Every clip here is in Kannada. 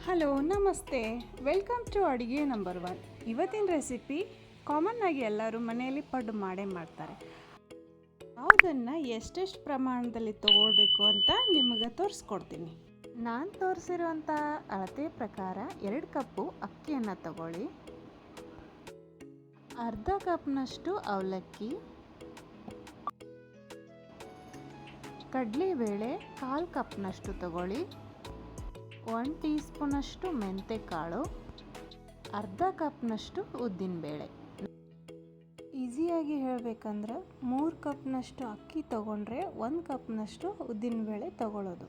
ಹಲೋ ನಮಸ್ತೆ, ವೆಲ್ಕಮ್ ಟು ಅಡುಗೆ ನಂಬರ್ 1. ಇವತ್ತಿನ ರೆಸಿಪಿ ಕಾಮನ್ ಆಗಿ ಎಲ್ಲರೂ ಮನೆಯಲ್ಲಿ ಪಡ್ಡು ಮಾಡೇ ಮಾಡ್ತಾರೆ. ಯಾವುದನ್ನು ಎಷ್ಟೆಷ್ಟು ಪ್ರಮಾಣದಲ್ಲಿ ತೊಗೊಳ್ಬೇಕು ಅಂತ ನಿಮಗೆ ತೋರಿಸ್ಕೊಡ್ತೀನಿ. ನಾನು ತೋರಿಸಿರುವಂಥ ಅಳತೆ ಪ್ರಕಾರ 2 ಕಪ್ಪು ಅಕ್ಕಿಯನ್ನು ತಗೊಳ್ಳಿ, ಅರ್ಧ ಕಪ್ನಷ್ಟು ಅವಲಕ್ಕಿ, ಕಡಲೆಬೇಳೆ 1/4 ಕಪ್ನಷ್ಟು ತಗೊಳ್ಳಿ, 1 ಟೀ ಸ್ಪೂನಷ್ಟು ಮೆಂತೆಕಾಳು, ಅರ್ಧ ಕಪ್ನಷ್ಟು ಉದ್ದಿನಬೇಳೆ. ಈಸಿಯಾಗಿ ಹೇಳಬೇಕಂದ್ರೆ 3 ಕಪ್ನಷ್ಟು ಅಕ್ಕಿ ತೊಗೊಂಡ್ರೆ 1 ಕಪ್ನಷ್ಟು ಉದ್ದಿನಬೇಳೆ ತಗೊಳ್ಳೋದು.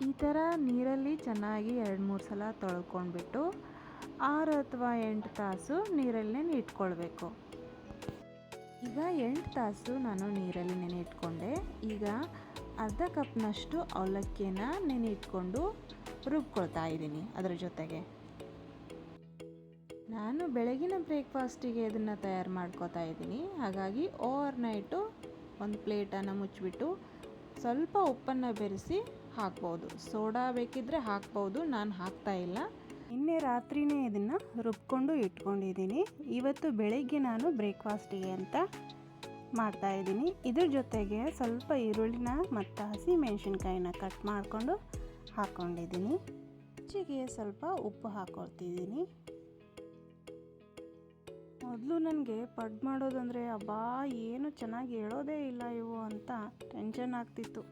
ಈ ಥರ ನೀರಲ್ಲಿ ಚೆನ್ನಾಗಿ 2-3 ಸಲ ತೊಳ್ಕೊಂಡ್ಬಿಟ್ಟು 6 ಅಥವಾ 8 ತಾಸು ನೀರಲ್ಲೇ ಇಟ್ಕೊಳ್ಬೇಕು. ಈಗ 8 ತಾಸು ನಾನು ನೀರಲ್ಲಿ ನೆನೆ ಇಟ್ಕೊಂಡೆ. ಈಗ ಅರ್ಧ ಕಪ್ನಷ್ಟು ಅವಲಕ್ಕಿಯನ್ನು ನೆನೆ ಇಟ್ಕೊಂಡು ರುಬ್ಕೊಳ್ತಾ ಇದ್ದೀನಿ. ಅದರ ಜೊತೆಗೆ ನಾನು ಬೆಳಗಿನ ಬ್ರೇಕ್ಫಾಸ್ಟಿಗೆ ಇದನ್ನು ತಯಾರು ಮಾಡ್ಕೋತಾ ಇದ್ದೀನಿ. ಹಾಗಾಗಿ ಓವರ್ ನೈಟು ಒಂದು ಪ್ಲೇಟನ್ನು ಮುಚ್ಚಿಬಿಟ್ಟು ಸ್ವಲ್ಪ ಉಪ್ಪನ್ನು ಬೆರೆಸಿ ಹಾಕ್ಬೋದು. ಸೋಡಾ ಬೇಕಿದ್ದರೆ ಹಾಕ್ಬೋದು, ನಾನು ಹಾಕ್ತಾ ಇಲ್ಲ. ನಿನ್ನೆ ರಾತ್ರಿಯೇ ಇದನ್ನು ರುಬ್ಕೊಂಡು ಇಟ್ಕೊಂಡಿದ್ದೀನಿ. ಇವತ್ತು ಬೆಳಗ್ಗೆ ನಾನು ಬ್ರೇಕ್ಫಾಸ್ಟಿಗೆ ಅಂತ ಮಾಡ್ತಾಯಿದ್ದೀನಿ. ಇದ್ರ ಜೊತೆಗೆ ಸ್ವಲ್ಪ ಈರುಳ್ಳಿನ ಮತ್ತು ಹಸಿ ಮೆಣಸಿನ್ಕಾಯಿನ ಕಟ್ ಮಾಡಿಕೊಂಡು ಹಾಕ್ಕೊಂಡಿದ್ದೀನಿ. ರುಚಿಗೆ ಸ್ವಲ್ಪ ಉಪ್ಪು ಹಾಕ್ಕೊಳ್ತಿದ್ದೀನಿ. ಮೊದಲು ನನಗೆ ಪಡ್ಡು ಮಾಡೋದಂದರೆ ಅಬ್ಬಾ ಏನು ಚೆನ್ನಾಗಿ ಹೇಳೋದೇ ಇಲ್ಲ ಇವು ಅಂತ ಟೆನ್ಷನ್ ಆಗ್ತಿತ್ತು.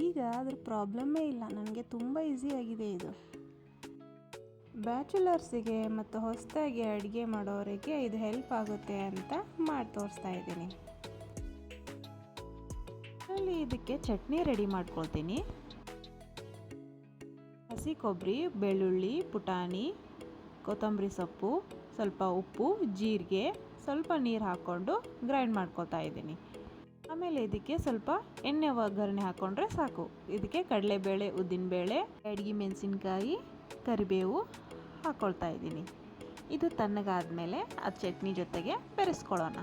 ಈಗ ಅದ್ರ ಪ್ರಾಬ್ಲಮ್ಮೇ ಇಲ್ಲ, ನನಗೆ ತುಂಬ ಈಸಿಯಾಗಿದೆ ಇದು. ಬ್ಯಾಚುಲರ್ಸಿಗೆ ಮತ್ತು ಹೊಸದಾಗಿ ಅಡುಗೆ ಮಾಡೋರಿಗೆ ಇದು ಹೆಲ್ಪ್ ಆಗುತ್ತೆ ಅಂತ ಮಾಡಿ ತೋರಿಸ್ತಾ ಇದ್ದೀನಿ. ಅಲ್ಲಿ ಇದಕ್ಕೆ ಚಟ್ನಿ ರೆಡಿ ಮಾಡ್ಕೊಳ್ತೀನಿ. ಹಸಿ ಕೊಬ್ಬರಿ, ಬೆಳ್ಳುಳ್ಳಿ, ಪುಟಾಣಿ, ಕೊತ್ತಂಬರಿ ಸೊಪ್ಪು, ಸ್ವಲ್ಪ ಉಪ್ಪು, ಜೀರಿಗೆ, ಸ್ವಲ್ಪ ನೀರು ಹಾಕ್ಕೊಂಡು ಗ್ರೈಂಡ್ ಮಾಡ್ಕೊತಾ ಇದ್ದೀನಿ. ಆಮೇಲೆ ಇದಕ್ಕೆ ಸ್ವಲ್ಪ ಎಣ್ಣೆ ಒಗ್ಗರಣೆ ಹಾಕ್ಕೊಂಡ್ರೆ ಸಾಕು. ಇದಕ್ಕೆ ಕಡಲೆಬೇಳೆ, ಉದ್ದಿನಬೇಳೆ, ಬ್ಯಾಡಗಿ ಮೆಣಸಿನ್ಕಾಯಿ, ಕರಿಬೇವು ಹಾಕ್ಕೊಳ್ತಾ ಇದ್ದೀನಿ. ಇದು ತಣ್ಣಗಾದ್ಮೇಲೆ ಅದು ಚಟ್ನಿ ಜೊತೆಗೆ ಬೆರೆಸ್ಕೊಳ್ಳೋಣ.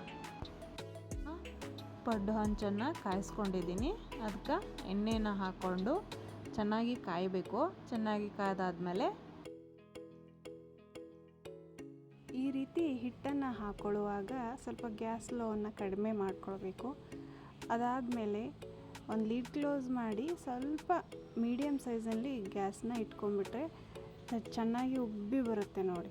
ಪಡ್ಡು ಹಂಚನ್ನು ಕಾಯಿಸ್ಕೊಂಡಿದ್ದೀನಿ. ಅದಕ್ಕೆ ಎಣ್ಣೆನ ಹಾಕ್ಕೊಂಡು ಚೆನ್ನಾಗಿ ಕಾಯಬೇಕು. ಚೆನ್ನಾಗಿ ಕಾಯ್ದಾದ್ಮೇಲೆ ಈ ರೀತಿ ಹಿಟ್ಟನ್ನು ಹಾಕ್ಕೊಳ್ಳುವಾಗ ಸ್ವಲ್ಪ ಗ್ಯಾಸ್ ಸ್ಲೋವನ್ನು ಕಡಿಮೆ ಮಾಡ್ಕೊಳ್ಬೇಕು. ಅದಾದಮೇಲೆ ಒಂದು ಲಿಡ್ ಕ್ಲೋಸ್ ಮಾಡಿ ಸ್ವಲ್ಪ ಮೀಡಿಯಮ್ ಸೈಜಲ್ಲಿ ಗ್ಯಾಸನ್ನ ಇಟ್ಕೊಂಡ್ಬಿಟ್ರೆ ಚೆನ್ನಾಗಿ ಉಬ್ಬಿ ಬರುತ್ತೆ ನೋಡಿ.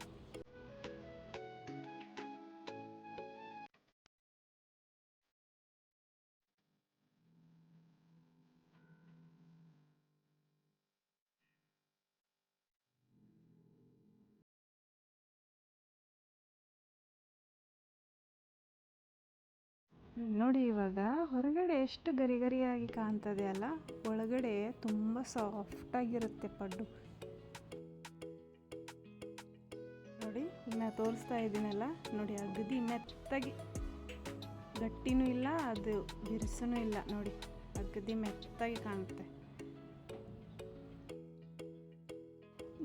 ನೋಡಿ ಇವಾಗ ಹೊರಗಡೆ ಎಷ್ಟು ಗರಿ ಗರಿಯಾಗಿ ಕಾಣ್ತದೆ ಅಲ್ಲ, ಒಳಗಡೆ ತುಂಬ ಸಾಫ್ಟಾಗಿರುತ್ತೆ ಪಡ್ಡು. ನೋಡಿ ಇನ್ನು ತೋರಿಸ್ತಾ ಇದ್ದೀನಲ್ಲ, ನೋಡಿ ಅಗದಿ ಮೆತ್ತಾಗಿ, ಗಟ್ಟಿನೂ ಇಲ್ಲ, ಅದು ಬಿರುಸೂ ಇಲ್ಲ. ನೋಡಿ ಅಗದಿ ಮೆತ್ತಾಗಿ ಕಾಣುತ್ತೆ.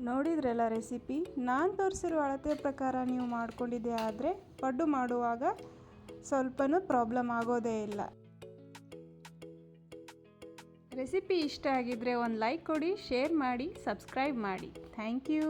ನೋಡಿದ್ರಲ್ಲ ರೆಸಿಪಿ. ನಾನು ತೋರಿಸಿರೋ ಅಳತೆ ಪ್ರಕಾರ ನೀವು ಮಾಡ್ಕೊಂಡಿದ್ದೆ ಆದರೆ ಪಡ್ಡು ಮಾಡುವಾಗ ಸ್ವಲ್ಪನೂ ಪ್ರಾಬ್ಲಮ್ ಆಗೋದೇ ಇಲ್ಲ. ರೆಸಿಪಿ ಇಷ್ಟ ಆಗಿದ್ದರೆ ಒಂದು ಲೈಕ್ ಕೊಡಿ, ಶೇರ್ ಮಾಡಿ, ಸಬ್ಸ್ಕ್ರೈಬ್ ಮಾಡಿ. Thank you.